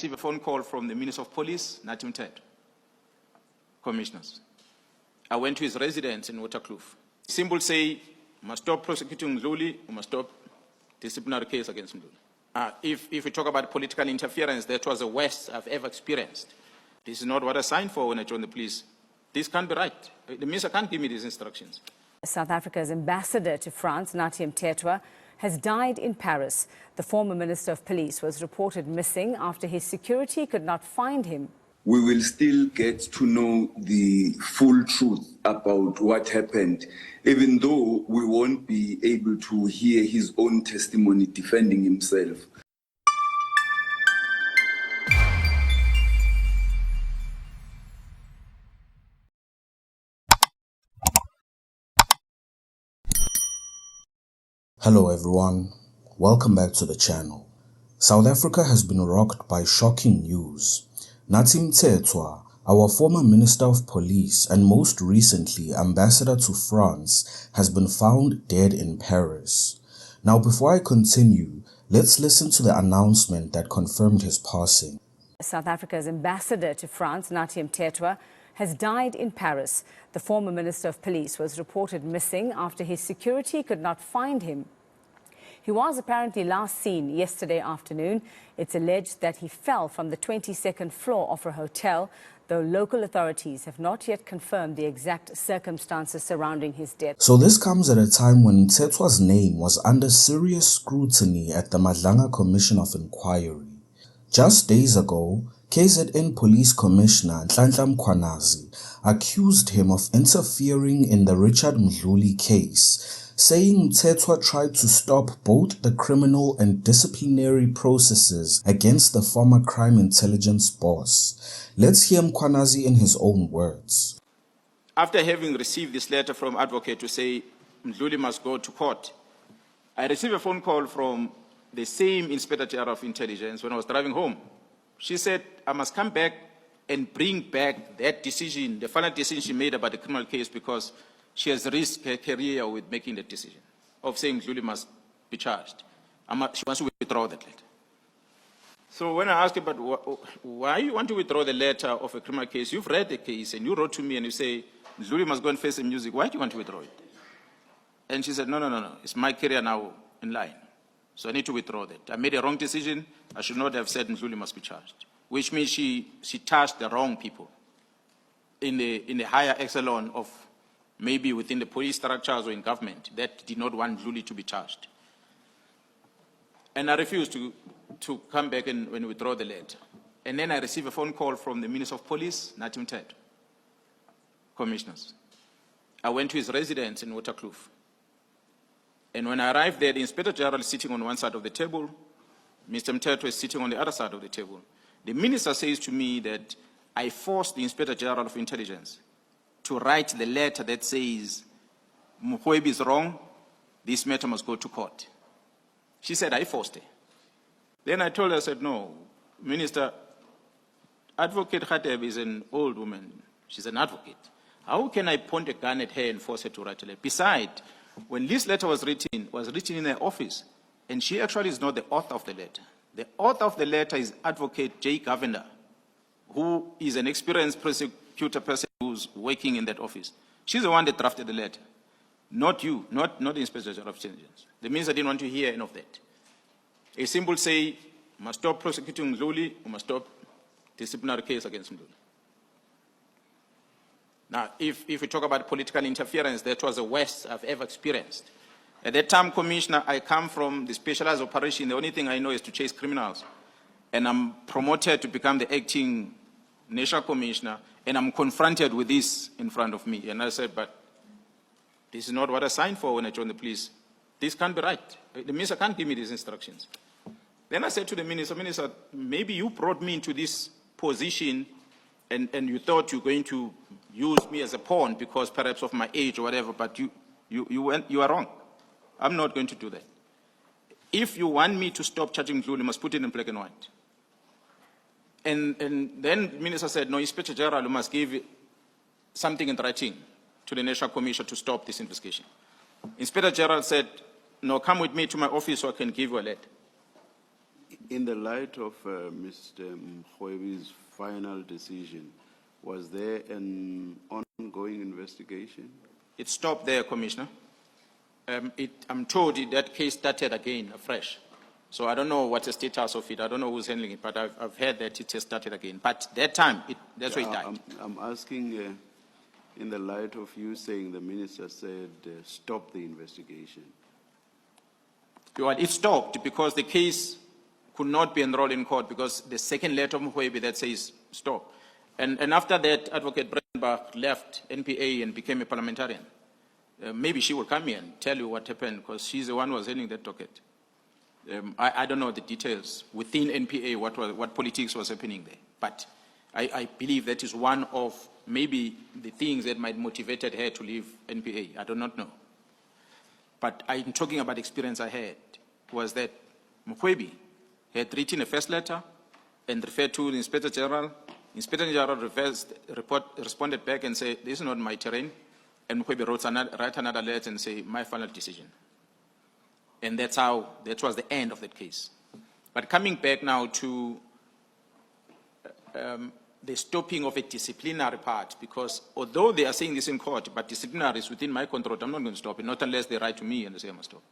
received a phone call from the Minister of Police, Nathi Mthethwa, commissioners. I went to his residence in Waterkloof. Symbol say, we must stop prosecuting Mdluli, we must stop disciplinary case against Mdluli. If we talk about political interference, that was the worst I've ever experienced. This is not what I signed for when I joined the police. This can't be right. The minister can't give me these instructions. South Africa's ambassador to France, Nathi Mthethwa, has died in Paris. The former Minister of Police was reported missing after his security could not find him. We will still get to know the full truth about what happened, even though we won't be able to hear his own testimony defending himself. Hello everyone, welcome back to the channel. South Africa has been rocked by shocking news. Nathi Mthethwa, our former Minister of Police and most recently Ambassador to France, has been found dead in Paris. Now before I continue, let's listen to the announcement that confirmed his passing. South Africa's ambassador to France, Nathi Mthethwa, has died in Paris. The former Minister of Police was reported missing after his security could not find him. He was apparently last seen yesterday afternoon. It's alleged that he fell from the 22nd floor of a hotel, though local authorities have not yet confirmed the exact circumstances surrounding his death. So this comes at a time when Mthethwa's name was under serious scrutiny at the Madlanga Commission of Inquiry. Just days ago, KZN Police Commissioner Nhlanhla Mkhwanazi accused him of interfering in the Richard Mdluli case, saying Mthethwa tried to stop both the criminal and disciplinary processes against the former crime intelligence boss. Let's hear Mkhwanazi in his own words. After having received this letter from advocate to say Mdluli must go to court, I received a phone call from the same Inspector General of Intelligence when I was driving home. She said, I must come back and bring back that decision, the final decision she made about the criminal case, because she has risked her career with making the decision of saying Mdluli must be charged. She wants to withdraw that letter. So when I asked her, but why you want to withdraw the letter of a criminal case? You've read the case and you wrote to me and you say, Mdluli must go and face the music. Why do you want to withdraw it? And she said, no. It's my career now in line. So I need to withdraw that. I made a wrong decision. I should not have said Mdluli must be charged, which means she charged the wrong people in the higher echelon of maybe within the police structures or in government that did not want Mdluli to be charged. And I refused to come back and withdraw the letter. And then I received a phone call from the Minister of Police, Nathi Mthethwa, commissioners. I went to his residence in Waterkloof. And when I arrived there, the Inspector General is sitting on one side of the table, Mr. Mthethwa is sitting on the other side of the table. The minister says to me that I forced the Inspector General of Intelligence to write the letter that says, Mkhwebi is wrong, this matter must go to court. She said, I forced her. Then I told her, I said, no, Minister, Advocate Khateb is an old woman. She's an advocate. How can I point a gun at her and force her to write a letter? Besides, when this letter was written in her office, and she actually is not the author of the letter. The author of the letter is Advocate J. Govender, who is an experienced prosecutor person who's working in that office. She's the one that drafted the letter, not you, not the Inspector General of Intelligence. That means I didn't want to hear any of that. A symbol say, we must stop prosecuting Mdluli, we must stop disciplinary case against Mdluli. Now, if we talk about political interference, that was the worst I've ever experienced. At that time, Commissioner, I come from the specialized operation. The only thing I know is to chase criminals. And I'm promoted to become the acting National Commissioner, and I'm confronted with this in front of me. And I said, but this is not what I signed for when I joined the police. This can't be right. The minister can't give me these instructions. Then I said to the minister, maybe you brought me into this position and you thought you were going to use me as a pawn because perhaps of my age or whatever, but you are wrong. I'm not going to do that. If you want me to stop charging Mdluli, you must put it in black and white. And then the minister said, no, Inspector General must give something in writing to the National Commission to stop this investigation. Inspector General said, no, come with me to my office so I can give you a letter. In the light of Mr. Mkhwebi's final decision, was there an ongoing investigation? It stopped there, Commissioner. I'm told that case started again afresh. So I don't know what the status of it. I don't know who's handling it, but I've heard that it has started again. But that time, that's where it died. I'm asking in the light of you saying the minister said stop the investigation. Well, it stopped because the case could not be enrolled in court because the second letter of Mkhwebi that says stop. And after that, Advocate Brenbach left NPA and became a parliamentarian. Maybe she will come here and tell you what happened because she's the one who was handling that docket. I don't know the details within NPA, what politics was happening there. But I believe that is one of maybe the things that might motivated her to leave NPA. I do not know. But I'm talking about experience I had was that Mkhwebi had written a first letter and referred to the Inspector General. Inspector General responded back and said, this is not my terrain. And Mkhwebi write another letter and say, my final decision. And that was the end of that case. But coming back now to the stopping of a disciplinary part, because although they are saying this in court, but disciplinary is within my control, I'm not going to stop it, not unless they write to me and say I must stop.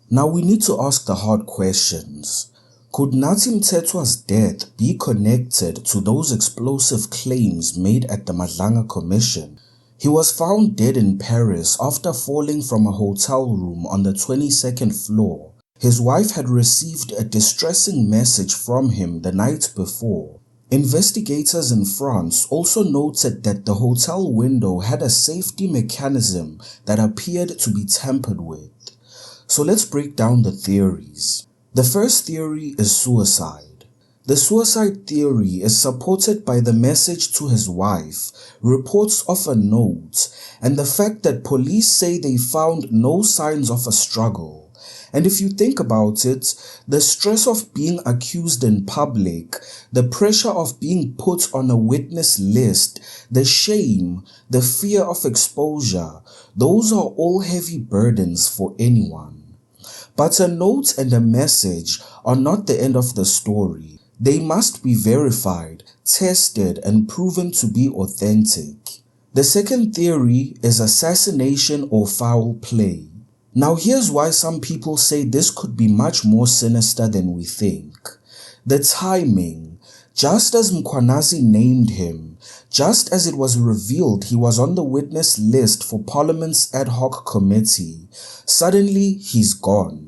Now we need to ask the hard questions. Could Nathi Mthethwa's death be connected to those explosive claims made at the Madlanga Commission? He was found dead in Paris after falling from a hotel room on the 22nd floor. His wife had received a distressing message from him the night before. Investigators in France also noted that the hotel window had a safety mechanism that appeared to be tampered with. So let's break down the theories. The first theory is suicide. The suicide theory is supported by the message to his wife, reports of a note, and the fact that police say they found no signs of a struggle. And if you think about it, the stress of being accused in public, the pressure of being put on a witness list, the shame, the fear of exposure, those are all heavy burdens for anyone. But a note and a message are not the end of the story. They must be verified, tested, and proven to be authentic. The second theory is assassination or foul play. Now here's why some people say this could be much more sinister than we think. The timing. Just as Mkhwanazi named him, just as it was revealed he was on the witness list for Parliament's ad hoc committee, suddenly he's gone.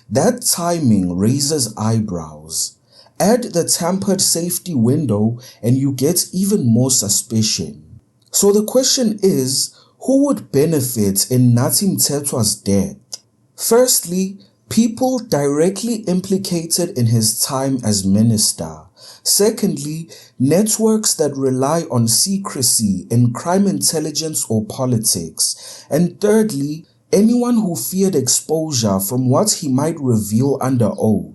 That timing raises eyebrows. Add the tampered safety window and you get even more suspicion. So the question is, who would benefit in Nathi Mthethwa's death? Firstly, people directly implicated in his time as minister. Secondly, networks that rely on secrecy in crime intelligence or politics. And thirdly, anyone who feared exposure from what he might reveal under oath.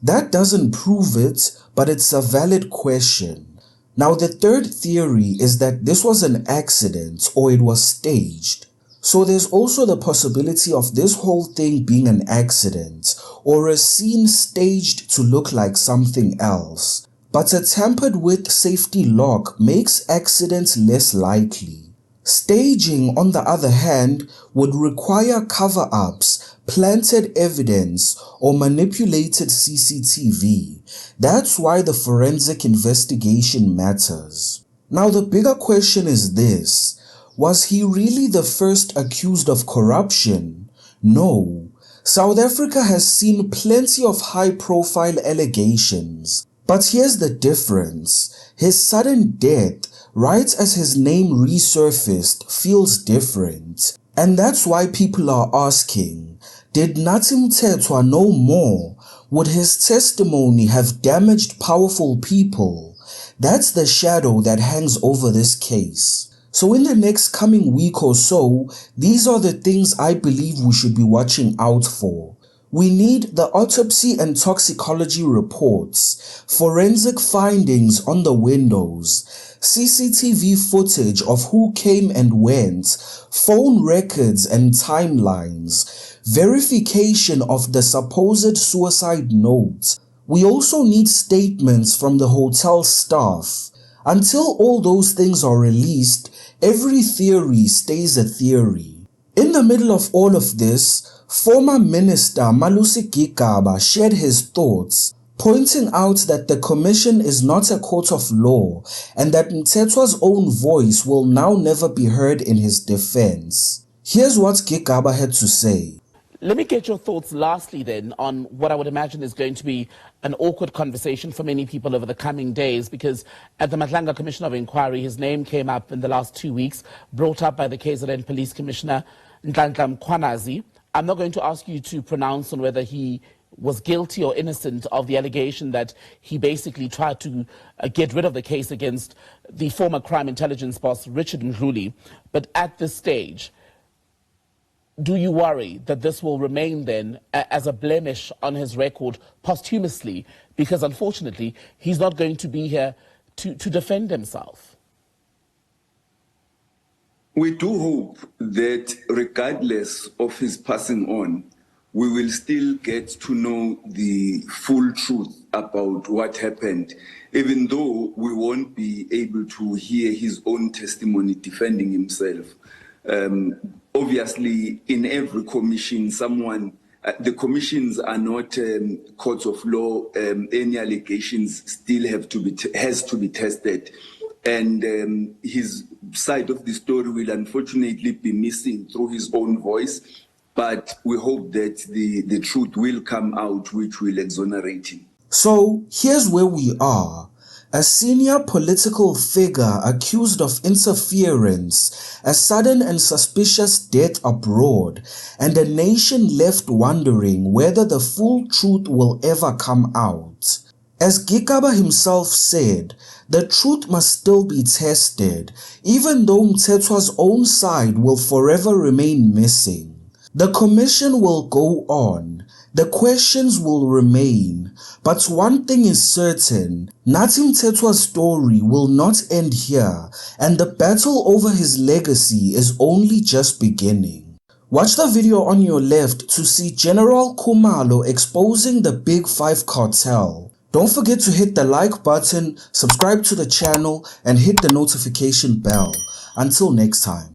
That doesn't prove it, but it's a valid question. Now the third theory is that this was an accident or it was staged. So there's also the possibility of this whole thing being an accident or a scene staged to look like something else. But a tampered with safety lock makes accidents less likely. Staging, on the other hand, would require cover-ups, planted evidence, or manipulated CCTV. That's why the forensic investigation matters. Now the bigger question is this: was he really the first accused of corruption? No. South Africa has seen plenty of high-profile allegations. But here's the difference. His sudden death, right as his name resurfaced, feels different. And that's why people are asking, did Nathi Mthethwa know more? Would his testimony have damaged powerful people? That's the shadow that hangs over this case. So in the next coming week or so, these are the things I believe we should be watching out for. We need the autopsy and toxicology reports, forensic findings on the windows, CCTV footage of who came and went, phone records and timelines, verification of the supposed suicide note. We also need statements from the hotel staff. Until all those things are released, every theory stays a theory. In the middle of all of this, former Minister Malusi Gigaba shared his thoughts, pointing out that the commission is not a court of law and that Mthethwa's own voice will now never be heard in his defense. Here's what Gigaba had to say. Let me get your thoughts lastly then on what I would imagine is going to be an awkward conversation for many people over the coming days, because at the Madlanga Commission of Inquiry, his name came up in the last 2 weeks, brought up by the KZN Police Commissioner Nhlanhla Mkhwanazi. I'm not going to ask you to pronounce on whether he was guilty or innocent of the allegation that he basically tried to get rid of the case against the former crime intelligence boss, Richard Mdluli. But at this stage, do you worry that this will remain then as a blemish on his record posthumously? Because unfortunately, he's not going to be here to defend himself. We do hope that regardless of his passing on, we will still get to know the full truth about what happened, even though we won't be able to hear his own testimony defending himself. Obviously, in every commission, the commissions are not courts of law. Any allegations still has to be tested, and his side of the story will unfortunately be missing through his own voice. But we hope that the truth will come out, which will exonerate him. So here's where we are. A senior political figure accused of interference, a sudden and suspicious death abroad, and a nation left wondering whether the full truth will ever come out. As Gigaba himself said, the truth must still be tested, even though Mthethwa's own side will forever remain missing. The commission will go on. The questions will remain, but one thing is certain, Nathi Mthethwa's story will not end here, and the battle over his legacy is only just beginning. Watch the video on your left to see General Khumalo exposing the Big Five cartel. Don't forget to hit the like button, subscribe to the channel, and hit the notification bell. Until next time.